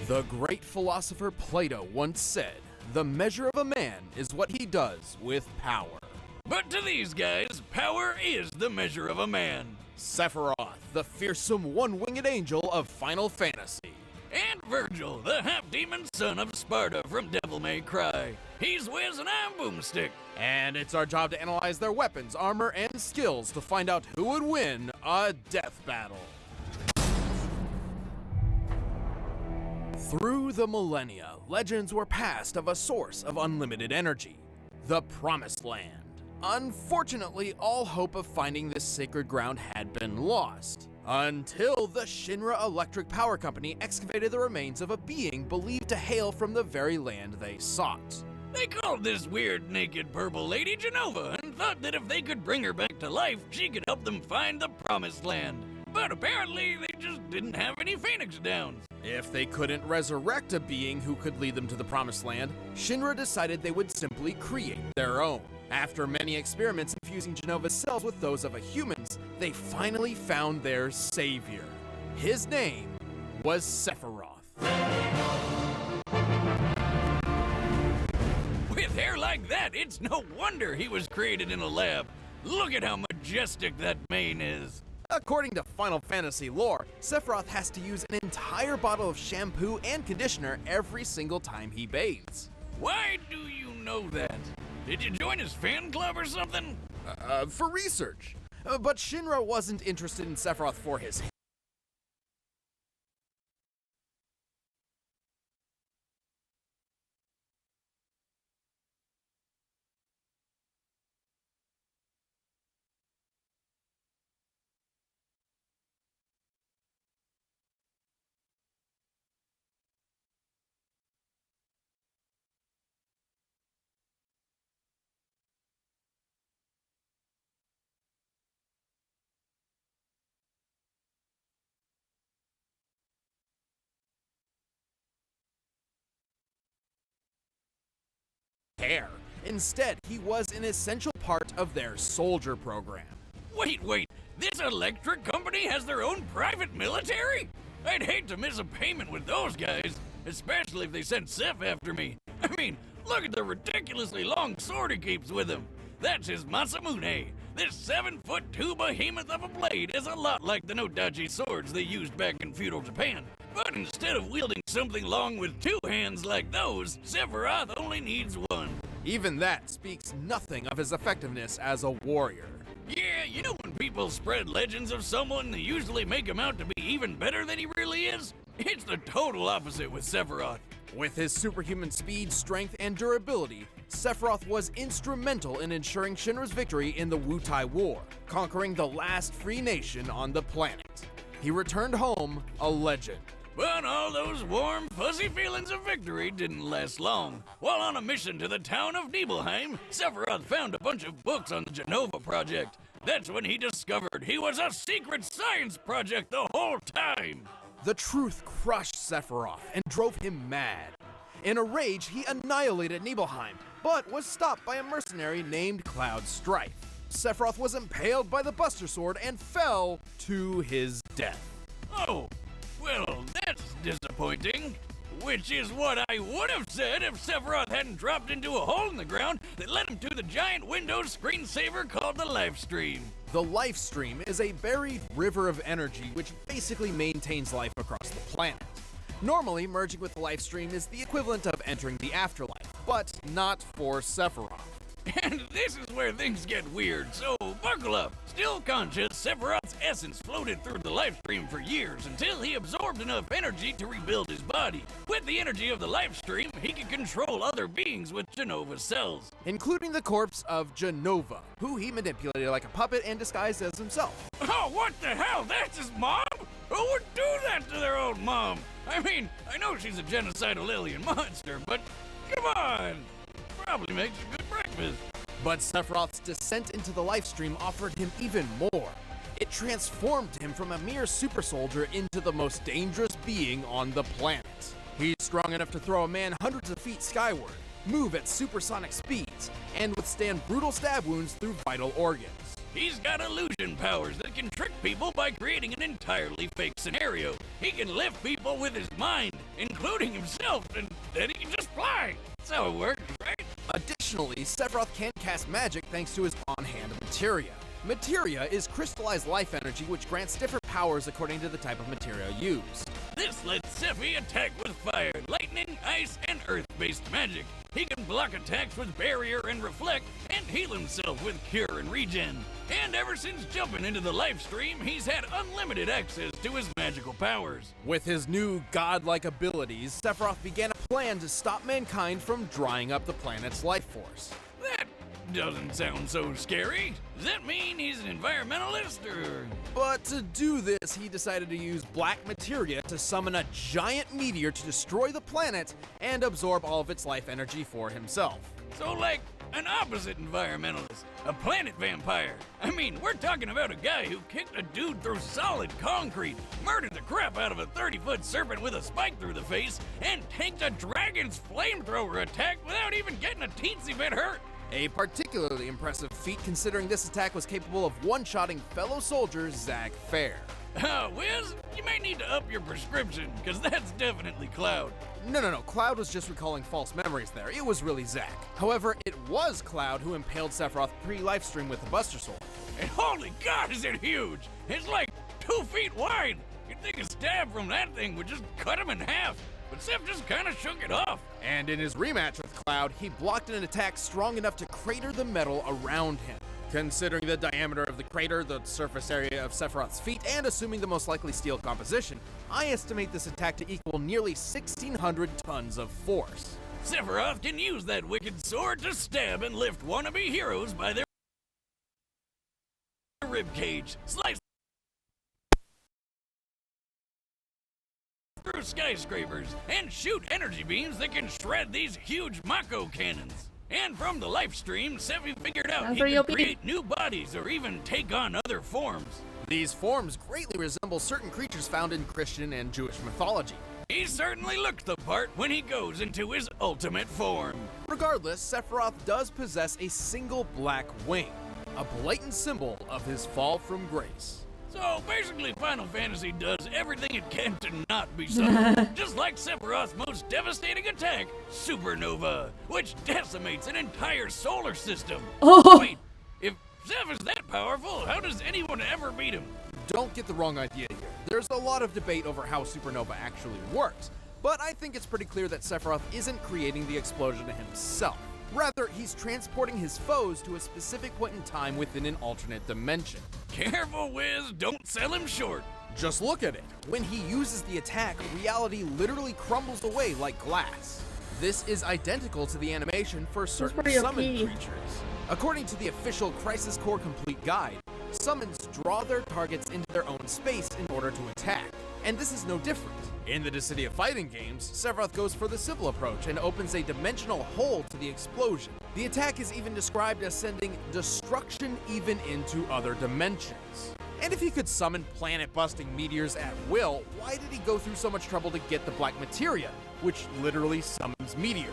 The great philosopher Plato once said, "The measure of a man is what he does with power." But to these guys, power is the measure of a man. Sephiroth, the fearsome one-winged angel of Final Fantasy. And Vergil, the half-demon son of Sparta from Devil May Cry. He's Wiz and I'm Boomstick. And it's our job to analyze their weapons, armor, and skills to find out who would win a death battle. Through the millennia, legends were passed of a source of unlimited energy, the Promised Land. Unfortunately, all hope of finding this sacred ground had been lost, until the Shinra Electric Power Company excavated the remains of a being believed to hail from the very land they sought. They called this weird naked purple lady Jenova and thought that if they could bring her back to life, she could help them find the Promised Land. But apparently, they just didn't have any Phoenix Downs. If they couldn't resurrect a being who could lead them to the Promised Land, Shinra decided they would simply create their own. After many experiments infusing Jenova's cells with those of a human's, they finally found their savior. His name was Sephiroth. With hair like that, it's no wonder he was created in a lab. Look at how majestic that mane is. According to Final Fantasy lore, Sephiroth has to use an entire bottle of shampoo and conditioner every single time he bathes. Why do you know that? Did you join his fan club or something? For research. But Shinra wasn't interested in Sephiroth for his hair. Instead, he was an essential part of their soldier program. Wait, this electric company has their own private military? I'd hate to miss a payment with those guys, especially if they sent Seph after me. I mean, look at the ridiculously long sword he keeps with him. That's his Masamune. This 7'2" behemoth of a blade is a lot like the Nodachi swords they used back in feudal Japan. But instead of wielding something long with two hands like those, Sephiroth only needs one. Even that speaks nothing of his effectiveness as a warrior. Yeah, you know when people spread legends of someone, they usually make him out to be even better than he really is? It's the total opposite with Sephiroth. With his superhuman speed, strength, and durability, Sephiroth was instrumental in ensuring Shinra's victory in the Wutai War, conquering the last free nation on the planet. He returned home a legend. But all those warm, fuzzy feelings of victory didn't last long. While on a mission to the town of Nibelheim, Sephiroth found a bunch of books on the Jenova project. That's when he discovered he was a secret science project the whole time. The truth crushed Sephiroth and drove him mad. In a rage, he annihilated Nibelheim, but was stopped by a mercenary named Cloud Strife. Sephiroth was impaled by the Buster Sword and fell to his death. Oh, well, that's disappointing. Which is what I would have said if Sephiroth hadn't dropped into a hole in the ground that led him to the giant Windows screensaver called the Lifestream. The Lifestream is a buried river of energy which basically maintains life across the planet. Normally, merging with the Lifestream is the equivalent of entering the afterlife, but not for Sephiroth. And this is where things get weird, so buckle up. Still conscious, Sephiroth's essence floated through the Lifestream for years until he absorbed enough energy to rebuild his body. With the energy of the Lifestream, he could control other beings with Jenova's cells, including the corpse of Jenova, who he manipulated like a puppet and disguised as himself. Oh, what the hell? That's his mom? Who would do that to their own mom? I mean, I know she's a genocidal alien monster, but come on! Probably makes a good breakfast. But Sephiroth's descent into the Lifestream offered him even more. It transformed him from a mere super soldier into the most dangerous being on the planet. He's strong enough to throw a man hundreds of feet skyward, move at supersonic speeds, and withstand brutal stab wounds through vital organs. He's got illusion powers that can trick people by creating an entirely fake scenario. He can lift people with his mind, including himself, and then he can just fly. That's how it works, right? Additionally, Sephiroth can cast magic thanks to his on-hand materia. Materia is crystallized life energy which grants different powers according to the type of materia used. This lets Sephi attack with fire, lightning, ice, and earth-based magic. He can block attacks with barrier and reflect, and heal himself with cure and regen. And ever since jumping into the live stream, he's had unlimited access to his magical powers. With his new godlike abilities, Sephiroth began a plan to stop mankind from drying up the planet's life force. That doesn't sound so scary. Does that mean he's an environmentalist, or...? But to do this, he decided to use black materia to summon a giant meteor to destroy the planet and absorb all of its life energy for himself. So, like, an opposite environmentalist. A planet vampire. I mean, we're talking about a guy who kicked a dude through solid concrete, murdered the crap out of a 30-foot serpent with a spike through the face, and tanked a dragon's flamethrower attack without even getting a teensy bit hurt. A particularly impressive feat considering this attack was capable of one-shotting fellow soldier Zack Fair. Wiz, you may need to up your prescription, because that's definitely Cloud. No, Cloud was just recalling false memories there. It was really Zack. However, it was Cloud who impaled Sephiroth pre-livestream with the Buster Sword. And holy God, is it huge! It's like 2 feet wide! You'd think a stab from that thing would just cut him in half. But Seph just kinda shook it off. And in his rematch with Cloud, he blocked an attack strong enough to crater the metal around him. Considering the diameter of the crater, the surface area of Sephiroth's feet, and assuming the most likely steel composition, I estimate this attack to equal nearly 1,600 tons of force. Sephiroth can use that wicked sword to stab and lift wannabe heroes by their ribcage, slice through skyscrapers, and shoot energy beams that can shred these huge Mako cannons. And from the live stream, Sephi figured out he could create new bodies or even take on other forms. These forms greatly resemble certain creatures found in Christian and Jewish mythology. He certainly looks the part when he goes into his ultimate form. Regardless, Sephiroth does possess a single black wing, a blatant symbol of his fall from grace. So basically, Final Fantasy does everything it can to not be subtle. Just like Sephiroth's most devastating attack, Supernova, which decimates an entire solar system. Oh. Wait, if Seph is that powerful, how does anyone ever beat him? Don't get the wrong idea here. There's a lot of debate over how Supernova actually works, but I think it's pretty clear that Sephiroth isn't creating the explosion himself. Rather, he's transporting his foes to a specific point in time within an alternate dimension. Careful, Wiz, don't sell him short. Just look at it. When he uses the attack, reality literally crumbles away like glass. This is identical to the animation for certain summoned creatures. According to the official Crisis Core Complete Guide, summons draw their targets into their own space in order to attack. And this is no different. In the Dissidia fighting games, Sephiroth goes for the civil approach and opens a dimensional hole to the explosion. The attack is even described as sending destruction even into other dimensions. And if he could summon planet-busting meteors at will, why did he go through so much trouble to get the black materia, which literally summons meteors?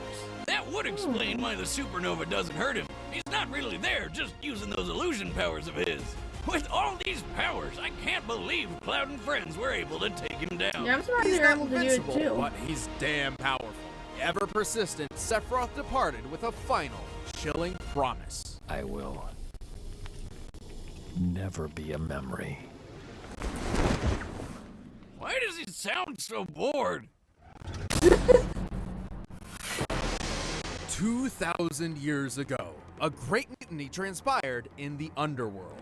That would explain why the supernova doesn't hurt him. He's not really there, just using those illusion powers of his. With all these powers, I can't believe Cloud and friends were able to take him down. Yeah, I'm surprised He's they're not able to do it invincible, too. but he's damn powerful. Ever persistent, Sephiroth departed with a final, chilling promise. I will never be a memory. Why does he sound so bored? 2,000 years ago, a great mutiny transpired in the underworld.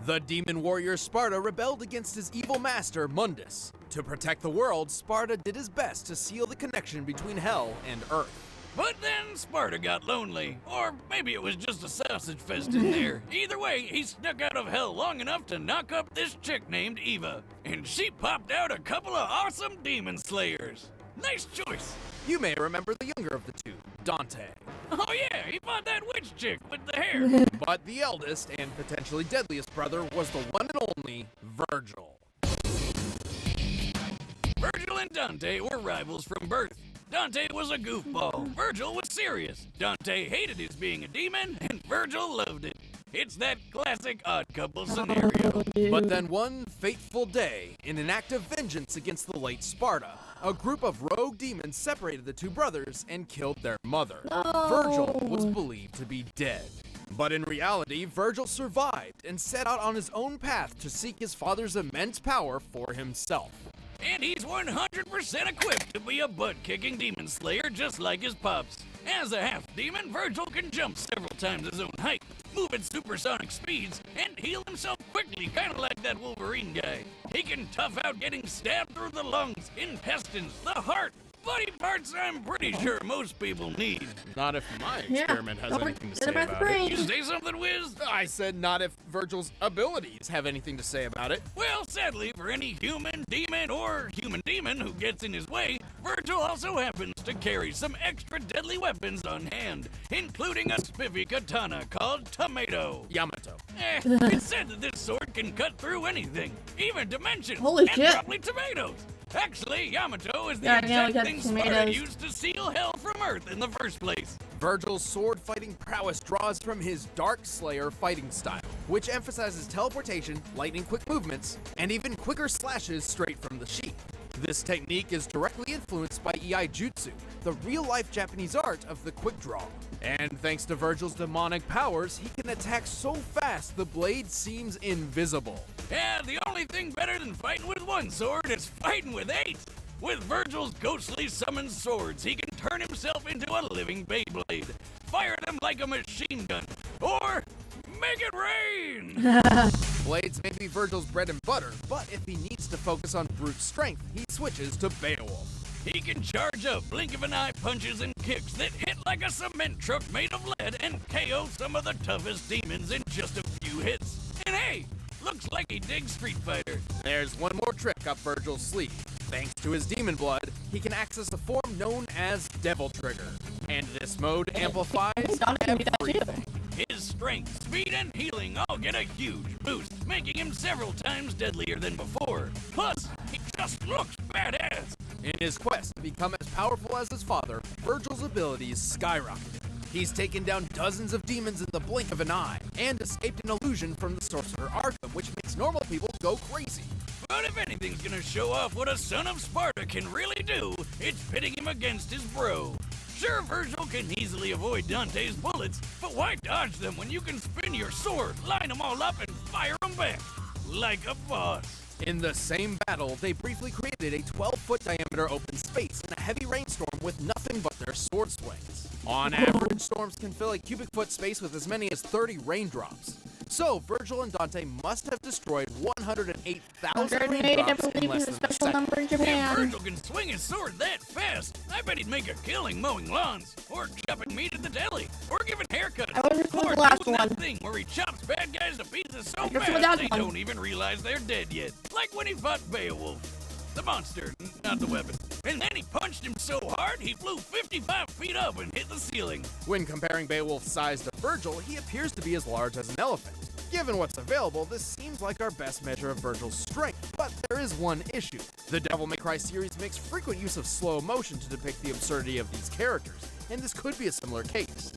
The demon warrior Sparta rebelled against his evil master, Mundus. To protect the world, Sparta did his best to seal the connection between Hell and Earth. But then Sparta got lonely. Or maybe it was just a sausage fest in there. Either way, he snuck out of hell long enough to knock up this chick named Eva. And she popped out a couple of awesome demon slayers. Nice choice. You may remember the younger of the two, Dante. Oh yeah, he fought that witch chick with the hair. But the eldest and potentially deadliest brother was the one and only Vergil. Vergil and Dante were rivals from birth. Dante was a goofball. Vergil was serious. Dante hated his being a demon, and Vergil loved it. It's that classic odd couple scenario. But then one fateful day, in an act of vengeance against the late Sparta, a group of rogue demons separated the two brothers and killed their mother. Vergil was believed to be dead. But in reality, Vergil survived and set out on his own path to seek his father's immense power for himself. And he's 100% equipped to be a butt-kicking demon slayer just like his pops. As a half-demon, Vergil can jump several times his own height, move at supersonic speeds, and heal himself quickly, kind of like that Wolverine guy. He can tough out getting stabbed through the lungs, intestines, the heart, body parts I'm pretty sure most people need. Not if my experiment has anything to say about it. You say something, Wiz? I said not if Vergil's abilities have anything to say about it. Well, sadly, for any human, demon, or human demon who gets in his way, Vergil also happens to carry some extra deadly weapons on hand, including a spiffy katana called Tomato. Yamato. It's said that this sword can cut through anything, even dimensions, Holy and shit. probably tomatoes. Actually, Yamato is the Yeah, I know, we exact got thing Sparta tomatoes. used to seal hell from Earth in the first place. Vergil's sword-fighting prowess draws from his Dark Slayer fighting style, which emphasizes teleportation, lightning-quick movements, and even quicker slashes straight from the sheath. This technique is directly influenced by Iai Jutsu, the real-life Japanese art of the quick draw. And thanks to Vergil's demonic powers, he can attack so fast the blade seems invisible. Yeah, the only thing better than fighting with one sword is fighting with 8. With Vergil's ghostly summoned swords, he can turn himself into a living Beyblade, fire them like a machine gun, or make it rain! Blades may be Vergil's bread and butter, but if he needs to focus on brute strength, he switches to Beowulf. He can charge up blink of an eye punches and kicks that hit like a cement truck made of lead and KO some of the toughest demons in just a few hits. And hey, looks like he digs Street Fighter. There's one more trick up Vergil's sleeve. Thanks to his demon blood, he can access a form known as Devil Trigger. And this mode amplifies everything. His strength, speed, and healing all get a huge boost, making him several times deadlier than before. Plus, he just looks badass. In his quest to become as powerful as his father, Vergil's abilities skyrocketed. He's taken down dozens of demons in the blink of an eye, and escaped an illusion from the sorcerer Arkham, which makes normal people go crazy. But if anything's gonna show off what a son of Sparta can really do, it's pitting him against his bro. Sure, Vergil can easily avoid Dante's bullets, but why dodge them when you can spin your sword, line them all up, and fire them back? Like a boss. In the same battle, they briefly created a 12-foot diameter open space in a heavy rainstorm with nothing but their sword swings. On average, storms can fill a cubic foot space with as many as 30 raindrops. So, Vergil and Dante must have destroyed 108,000 raindrops in less than a second. Number in If Japan. Vergil can swing his sword that fast, I bet he'd make a killing mowing lawns, or chopping meat at the deli, or giving haircuts, I wonder who's or the last doing that one. thing where he chops bad guys to pieces so guess fast the last they one. don't even realize they're dead yet. Like when he fought Beowulf. The monster, not the weapon. And then he punched him so hard he flew 55 feet up and hit the ceiling. When comparing Beowulf's size to Vergil, he appears to be as large as an elephant. Given what's available, this seems like our best measure of Vergil's strength, but there is one issue. The Devil May Cry series makes frequent use of slow motion to depict the absurdity of these characters, and this could be a similar case.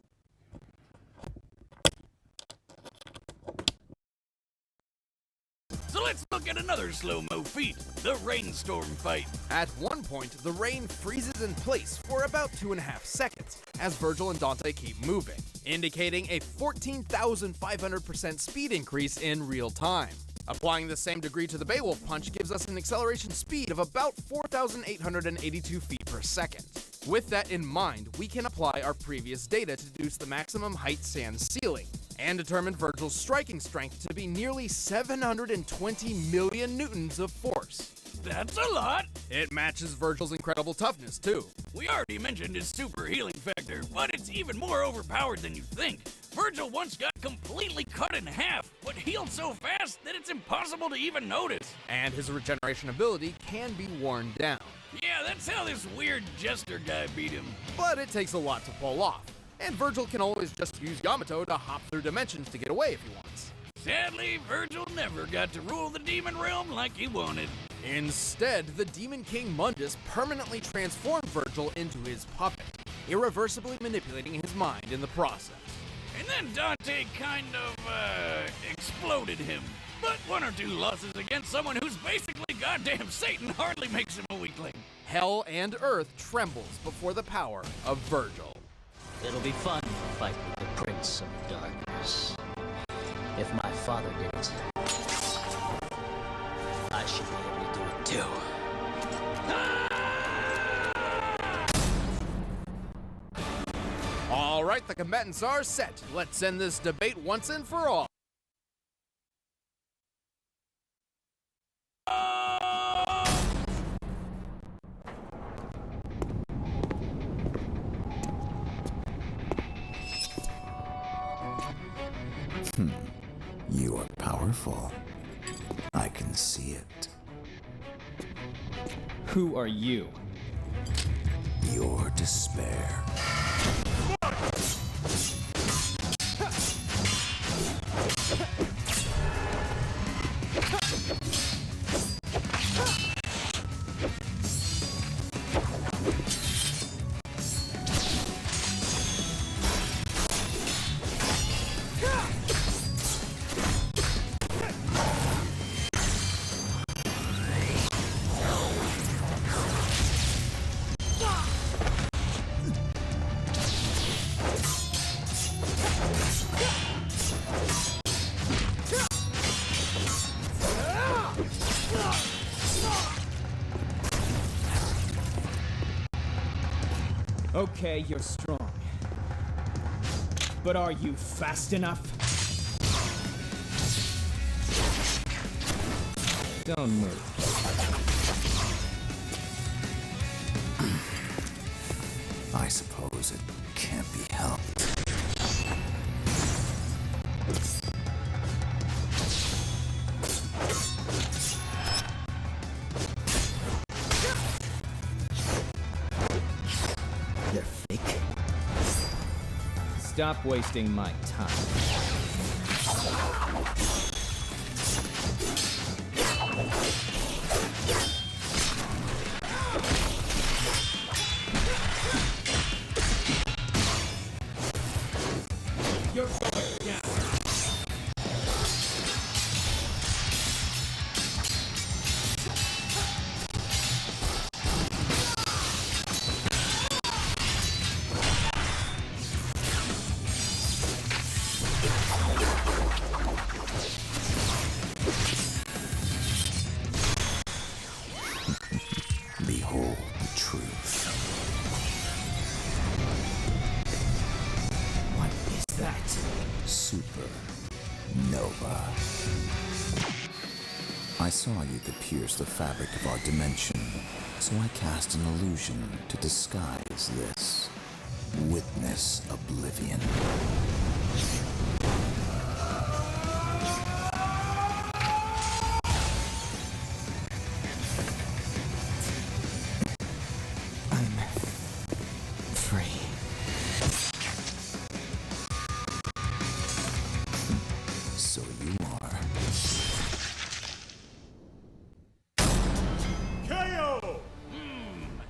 So let's look at another slow-mo feat, the rainstorm fight. At one point, the rain freezes in place for about 2.5 seconds, as Vergil and Dante keep moving, indicating a 14,500% speed increase in real time. Applying the same degree to the Beowulf punch gives us an acceleration speed of about 4,882 feet per second. With that in mind, we can apply our previous data to deduce the maximum height sand ceiling, and determine Vergil's striking strength to be nearly 720 million newtons of force. That's a lot. It matches Vergil's incredible toughness, too. We already mentioned his super healing factor, but it's even more overpowered than you think. Vergil once got completely cut in half, but healed so fast that it's impossible to even notice. And his regeneration ability can be worn down. Yeah, that's how this weird jester guy beat him. But it takes a lot to pull off, and Vergil can always just use Yamato to hop through dimensions to get away if he wants. Sadly, Vergil never got to rule the demon realm like he wanted. Instead, the Demon King Mundus permanently transformed Vergil into his puppet, irreversibly manipulating his mind in the process. and then Dante kind of, exploded him. But 1 or 2 losses against someone who's basically goddamn Satan hardly makes him a weakling. Hell and Earth trembles before the power of Vergil. It'll be fun to fight with the Prince of Darkness. If my father did it, I should be able to do it too. All right, the combatants are set. Let's end this debate once and for all. You are powerful. I can see it. Who are you? Your despair. Okay, you're strong. But are you fast enough? Don't move. I suppose it can't be helped. They're fake. Stop wasting my time. You're going down. Behold the truth. What is that? Supernova. I saw you could pierce the fabric of our dimension, so I cast an illusion to disguise this. Witness oblivion. I'm free. So you are.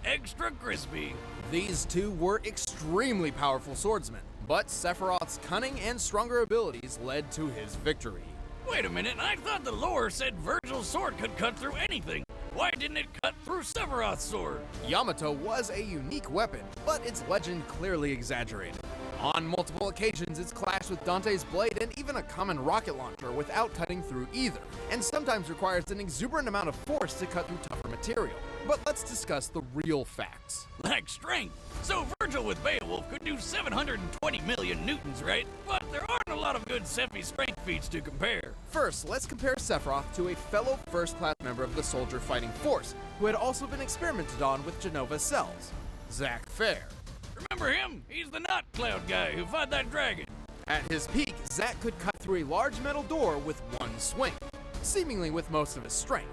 Extra crispy. These two were extremely powerful swordsmen, but Sephiroth's cunning and stronger abilities led to his victory. Wait a minute, I thought the lore said Vergil's sword could cut through anything. Why didn't it cut through Sephiroth's sword? Yamato was a unique weapon, but its legend clearly exaggerated. On multiple occasions, it's clashed with Dante's blade and even a common rocket launcher without cutting through either, and sometimes requires an exuberant amount of force to cut through tougher material. But let's discuss the real facts. Like strength. So Vergil with Beowulf could do 720 million newtons, right? But there aren't a lot of good Sephi strength feats to compare. First, let's compare Sephiroth to a fellow first-class member of the soldier fighting force, who had also been experimented on with Genova cells, Zack Fair. Remember him? He's the Knot Cloud guy who fought that dragon. At his peak, Zack could cut through a large metal door with one swing, seemingly with most of his strength.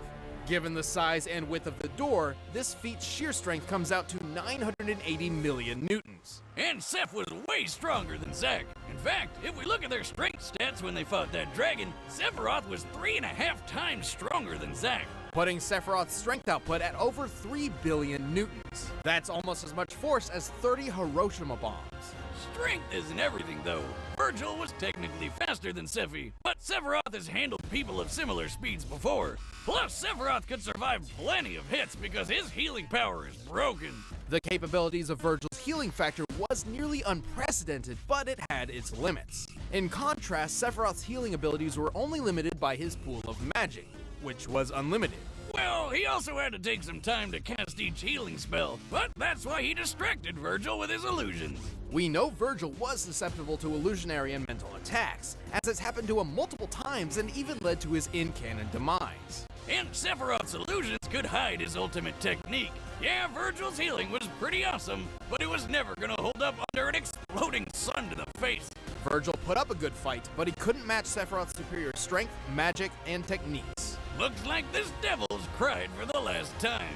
Given the size and width of the door, this feat's sheer strength comes out to 980 million newtons. And Seph was way stronger than Zack. In fact, if we look at their strength stats when they fought that dragon, Sephiroth was 3.5 times stronger than Zack. Putting Sephiroth's strength output at over 3 billion newtons. That's almost as much force as 30 Hiroshima bombs. Strength isn't everything, though. Vergil was technically faster than Sephi, but Sephiroth has handled people of similar speeds before. Plus, Sephiroth could survive plenty of hits because his healing power is broken. The capabilities of Vergil's healing factor was nearly unprecedented, but it had its limits. In contrast, Sephiroth's healing abilities were only limited by his pool of magic, which was unlimited. Well, he also had to take some time to cast each healing spell, but that's why he distracted Vergil with his illusions. We know Vergil was susceptible to illusionary and mental attacks, as it's happened to him multiple times and even led to his in-canon demise. And Sephiroth's illusions could hide his ultimate technique. Yeah, Vergil's healing was pretty awesome, but it was never gonna hold up under an exploding sun to the face. Vergil put up a good fight, but he couldn't match Sephiroth's superior strength, magic, and techniques. Looks like this devil's cried for the last time.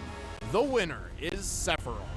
The winner is Sephiroth.